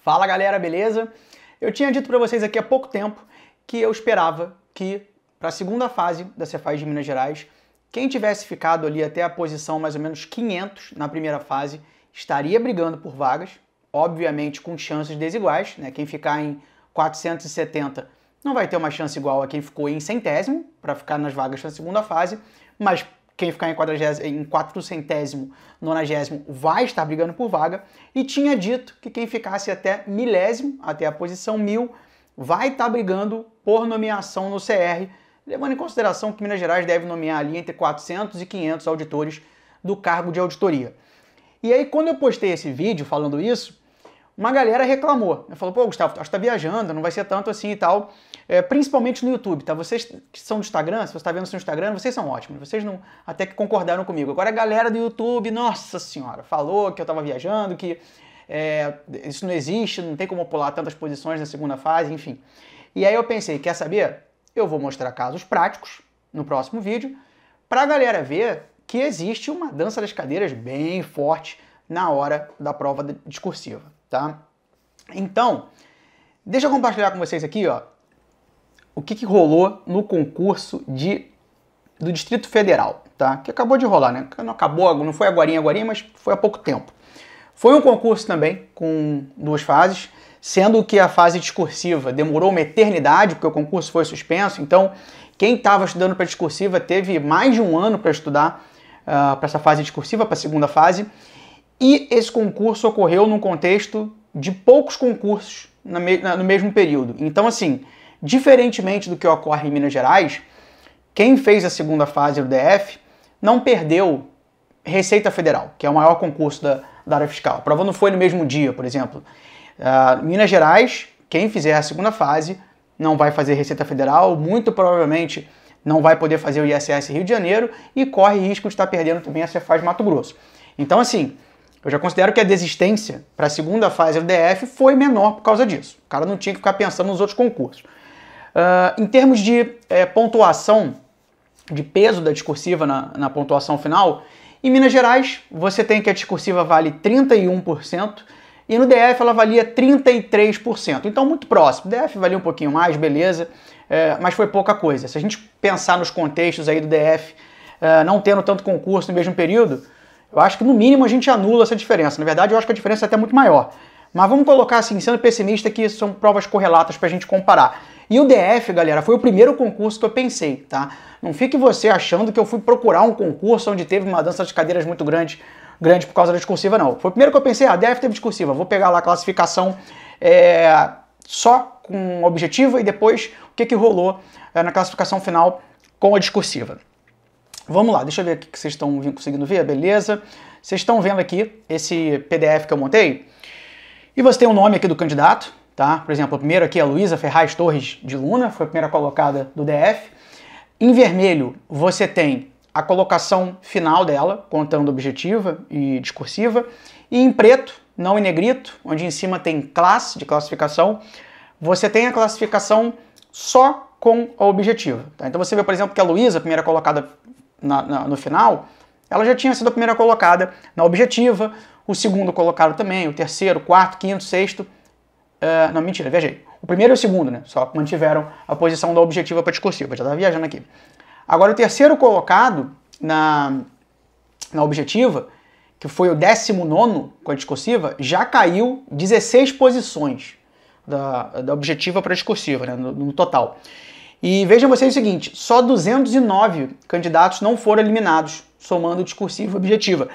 Fala galera, beleza? Eu tinha dito para vocês aqui há pouco tempo que eu esperava que para a segunda fase da Cefaz de Minas Gerais, quem tivesse ficado ali até a posição mais ou menos 500 na primeira fase estaria brigando por vagas, obviamente com chances desiguais, né? Quem ficar em 470 não vai ter uma chance igual a quem ficou em centésimo para ficar nas vagas da segunda fase, mas quem ficar em 400º, 90º vai estar brigando por vaga, e tinha dito que quem ficasse até milésimo, até a posição 1000, vai estar brigando por nomeação no CR, levando em consideração que Minas Gerais deve nomear ali entre 400 e 500 auditores do cargo de auditoria. E aí, quando eu postei esse vídeo falando isso, uma galera reclamou. Falou, pô, Gustavo, acho que tá viajando, não vai ser tanto assim e tal. Principalmente no YouTube, tá? Vocês que são do Instagram, se você tá vendo isso no Instagram, vocês são ótimos. Vocês não, até que concordaram comigo. Agora a galera do YouTube, nossa senhora, falou que eu tava viajando, que isso não existe, não tem como pular tantas posições na segunda fase, enfim. E aí eu pensei, quer saber? Eu vou mostrar casos práticos no próximo vídeo, pra galera ver que existe uma dança das cadeiras bem forte na hora da prova discursiva, tá? Então, deixa eu compartilhar com vocês aqui, ó, o que rolou no concurso do Distrito Federal, tá? Que acabou de rolar, né? Não acabou, não foi agorinha, mas foi há pouco tempo. Foi um concurso também com 2 fases, sendo que a fase discursiva demorou uma eternidade, porque o concurso foi suspenso, então quem estava estudando para discursiva teve mais de um ano para estudar para essa fase discursiva, para a segunda fase, e esse concurso ocorreu num contexto de poucos concursos no mesmo período. Então, assim, diferentemente do que ocorre em Minas Gerais, quem fez a segunda fase do DF não perdeu Receita Federal, que é o maior concurso da área fiscal. A prova não foi no mesmo dia, por exemplo. Minas Gerais, quem fizer a segunda fase não vai fazer Receita Federal, muito provavelmente não vai poder fazer o ISS Rio de Janeiro e corre risco de estar perdendo também a Cefaz Mato Grosso. Então, assim, eu já considero que a desistência para a segunda fase do DF foi menor por causa disso. O cara não tinha que ficar pensando nos outros concursos. Em termos de pontuação, de peso da discursiva na pontuação final, em Minas Gerais você tem que a discursiva vale 31% e no DF ela valia 33%. Então muito próximo. O DF valia um pouquinho mais, beleza, mas foi pouca coisa. Se a gente pensar nos contextos aí do DF, não tendo tanto concurso no mesmo período, eu acho que no mínimo a gente anula essa diferença. Na verdade eu acho que a diferença é até muito maior. Mas vamos colocar assim, sendo pessimista, que são provas correlatas para a gente comparar. E o DF, galera, foi o primeiro concurso que eu pensei, tá? Não fique você achando que eu fui procurar um concurso onde teve uma dança de cadeiras muito grande por causa da discursiva, não. Foi o primeiro que eu pensei, DF teve discursiva, vou pegar lá a classificação só com objetiva e depois o que rolou na classificação final com a discursiva. Vamos lá, deixa eu ver aqui que vocês estão conseguindo ver, beleza? Vocês estão vendo aqui esse PDF que eu montei? E você tem o nome aqui do candidato, tá? Por exemplo, o primeiro aqui é a Luísa Ferraz Torres de Luna, foi a primeira colocada do DF. Em vermelho, você tem a colocação final dela, contando objetiva e discursiva. E em preto, não em negrito, onde em cima tem classe de classificação, você tem a classificação só com a objetiva. Tá? Então você vê, por exemplo, que a Luísa, primeira colocada no final, ela já tinha sido a primeira colocada na objetiva, o segundo colocado também, o terceiro, quarto, quinto, sexto. Não, mentira, viajei. O primeiro e o segundo, né? Só mantiveram a posição da objetiva para discursiva. Já estava viajando aqui. Agora, o terceiro colocado na objetiva, que foi o 19º com a discursiva, já caiu 16 posições da objetiva para a discursiva, né? No total. E vejam vocês o seguinte, só 209 candidatos não foram eliminados, somando discursiva e objetiva.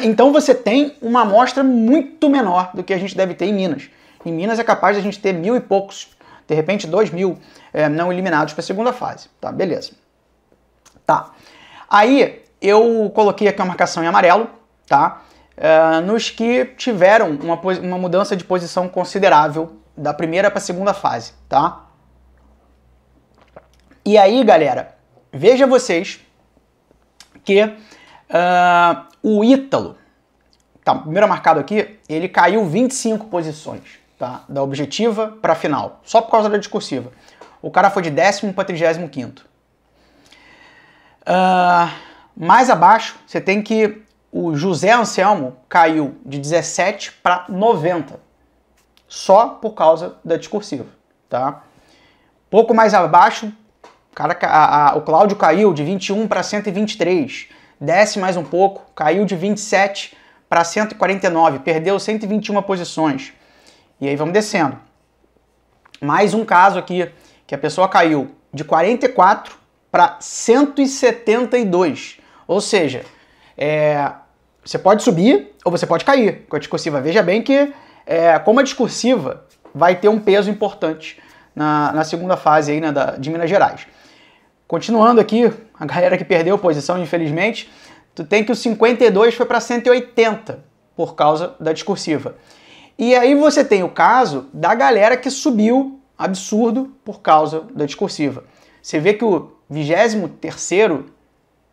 Então você tem uma amostra muito menor do que a gente deve ter em Minas. Em Minas é capaz de a gente ter 1000 e poucos, de repente 2000 não eliminados para a segunda fase. Tá, beleza. Tá. Aí eu coloquei aqui uma marcação em amarelo, tá? Nos que tiveram uma mudança de posição considerável da primeira para a segunda fase, tá? E aí, galera, veja vocês que o Ítalo, tá, primeiro marcado aqui, ele caiu 25 posições, tá, da objetiva para a final, só por causa da discursiva. O cara foi de 10º para 35º. Mais abaixo, você tem que o José Anselmo caiu de 17 para 90. só por causa da discursiva, tá? Pouco mais abaixo, o Cláudio caiu de 21 para 123. Desce mais um pouco, caiu de 27 para 149, perdeu 121 posições. E aí vamos descendo. Mais um caso aqui, que a pessoa caiu de 44 para 172. Ou seja, você pode subir ou você pode cair com a discursiva. Veja bem que, como a discursiva vai ter um peso importante na segunda fase aí, né, de Minas Gerais. Continuando aqui, a galera que perdeu posição, infelizmente, tu tem que o 52 foi para 180 por causa da discursiva. E aí você tem o caso da galera que subiu absurdo por causa da discursiva. Você vê que o 23º, o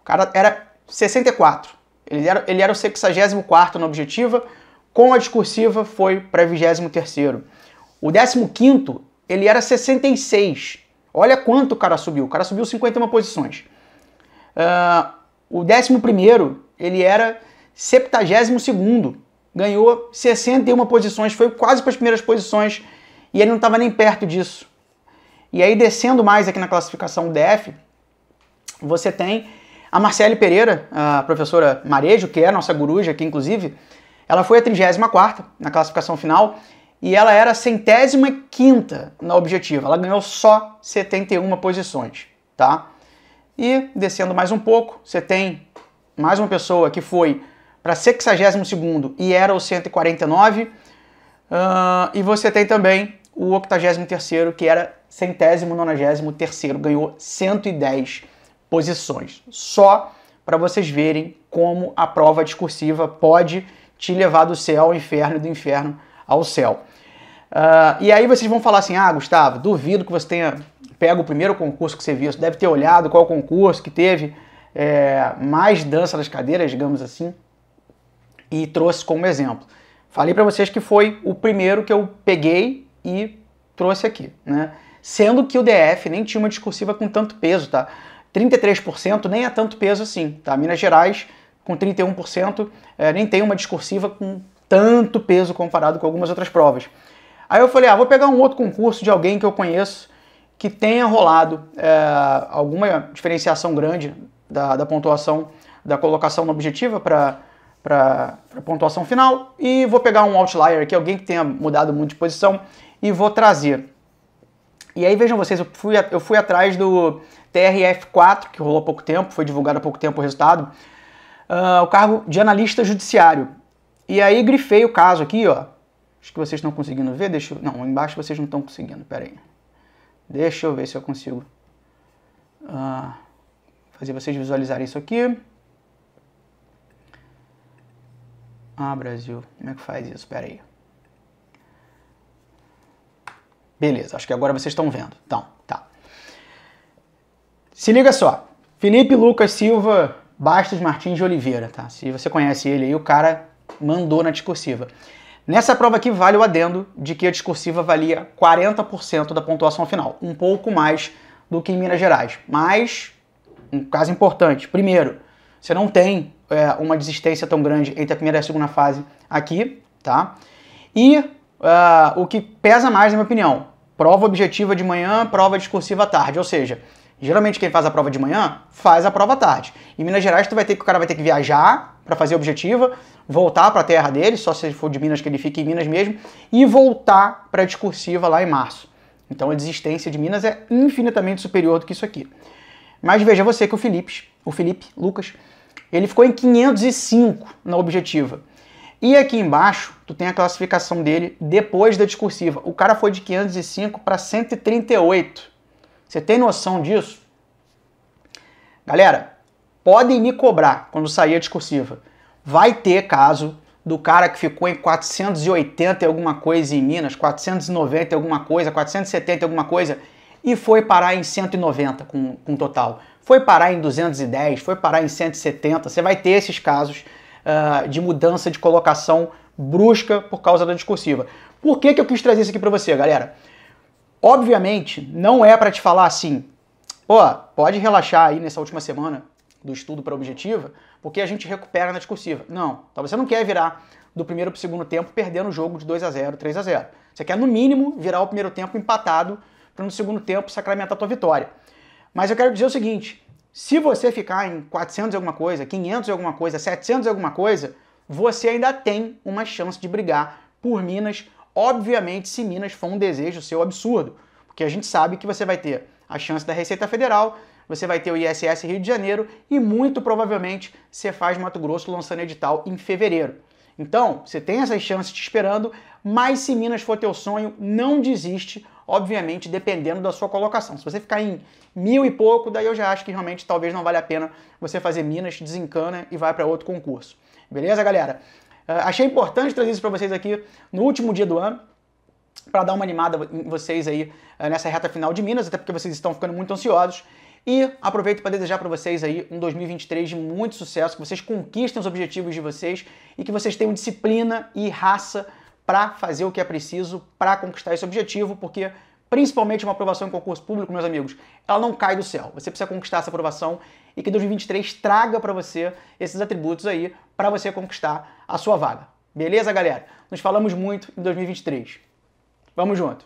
cara era 64. Ele era o 64º na objetiva, com a discursiva foi para 23º. O 15º, ele era 66. Olha quanto o cara subiu. O cara subiu 51 posições. O 11º, ele era 72º. Ganhou 61 posições, foi quase para as primeiras posições e ele não estava nem perto disso. E aí, descendo mais aqui na classificação DF, você tem a Marcele Pereira, a professora Marejo, que é a nossa coruja aqui, inclusive. Ela foi a 34ª na classificação final e ela era a 105ª na objetiva. Ela ganhou só 71 posições, tá? E descendo mais um pouco, você tem mais uma pessoa que foi para 62º e era o 149. E você tem também o 83º, que era 193º, ganhou 110 posições. Só para vocês verem como a prova discursiva pode te levar do céu ao inferno e do inferno ao céu. E aí vocês vão falar assim, Gustavo, duvido que você tenha pego o primeiro concurso que você viu, você deve ter olhado qual concurso que teve mais dança das cadeiras, digamos assim, e trouxe como exemplo. Falei para vocês que foi o primeiro que eu peguei e trouxe aqui, né? Sendo que o DF nem tinha uma discursiva com tanto peso, tá? 33% nem é tanto peso assim, tá? Minas Gerais, com 31%, nem tem uma discursiva com tanto peso comparado com algumas outras provas. Aí eu falei, vou pegar um outro concurso de alguém que eu conheço que tenha rolado alguma diferenciação grande da pontuação, da colocação na objetiva para pontuação final, e vou pegar um outlier aqui, alguém que tenha mudado muito de posição, e vou trazer. E aí vejam vocês, eu fui atrás do TRF4, que rolou há pouco tempo, foi divulgado há pouco tempo o resultado, o cargo de analista judiciário. E aí grifei o caso aqui, ó. Acho que vocês estão conseguindo ver, não, embaixo vocês não estão conseguindo, pera aí. Deixa eu ver se eu consigo fazer vocês visualizarem isso aqui. Brasil, como é que faz isso? Pera aí. Beleza, acho que agora vocês estão vendo. Então, tá. Se liga só. Felipe Lucas Silva Bastos Martins de Oliveira, tá? Se você conhece ele aí, o cara mandou na discursiva. Nessa prova aqui vale o adendo de que a discursiva valia 40% da pontuação final. Um pouco mais do que em Minas Gerais. Mas, um caso importante. Primeiro, você não tem uma desistência tão grande entre a primeira e a segunda fase aqui, tá? E o que pesa mais, na minha opinião, prova objetiva de manhã, prova discursiva à tarde. Ou seja, geralmente quem faz a prova de manhã, faz a prova à tarde. Em Minas Gerais, o cara vai ter que viajar para fazer a objetiva, voltar para a terra dele, só se for de Minas que ele fique em Minas mesmo, e voltar para a discursiva lá em março. Então a desistência de Minas é infinitamente superior do que isso aqui. Mas veja você que o Felipe Lucas, ele ficou em 505 na objetiva. E aqui embaixo, tu tem a classificação dele depois da discursiva. O cara foi de 505 para 138. Você tem noção disso? Galera, podem me cobrar quando sair a discursiva. Vai ter caso do cara que ficou em 480 e alguma coisa em Minas, 490 e alguma coisa, 470 e alguma coisa, e foi parar em 190 com total. Foi parar em 210, foi parar em 170. Você vai ter esses casos de mudança de colocação brusca por causa da discursiva. Por que eu quis trazer isso aqui para você, galera? Obviamente, não é para te falar assim, pode relaxar aí nessa última semana do estudo para objetiva, porque a gente recupera na discursiva. Não, então você não quer virar do primeiro para o segundo tempo, perdendo o jogo de 2-0, 3-0. Você quer, no mínimo, virar o primeiro tempo empatado para no segundo tempo sacramentar a tua vitória. Mas eu quero dizer o seguinte, se você ficar em 400 e alguma coisa, 500 e alguma coisa, 700 e alguma coisa, você ainda tem uma chance de brigar por Minas, obviamente se Minas for um desejo seu absurdo, porque a gente sabe que você vai ter a chance da Receita Federal, você vai ter o ISS Rio de Janeiro e muito provavelmente Cefaz Mato Grosso lançando edital em fevereiro. Então, você tem essas chances te esperando, mas se Minas for teu sonho, não desiste, obviamente, dependendo da sua colocação. Se você ficar em 1000 e pouco, daí eu já acho que realmente talvez não vale a pena você fazer Minas, desencana e vai para outro concurso. Beleza, galera? Achei importante trazer isso para vocês aqui no último dia do ano, para dar uma animada em vocês aí nessa reta final de Minas, até porque vocês estão ficando muito ansiosos. E aproveito para desejar para vocês aí um 2023 de muito sucesso, que vocês conquistem os objetivos de vocês e que vocês tenham disciplina e raça para fazer o que é preciso para conquistar esse objetivo, porque principalmente uma aprovação em concurso público, meus amigos, ela não cai do céu. Você precisa conquistar essa aprovação e que 2023 traga para você esses atributos aí para você conquistar a sua vaga. Beleza, galera? Nos falamos muito em 2023. Vamos junto!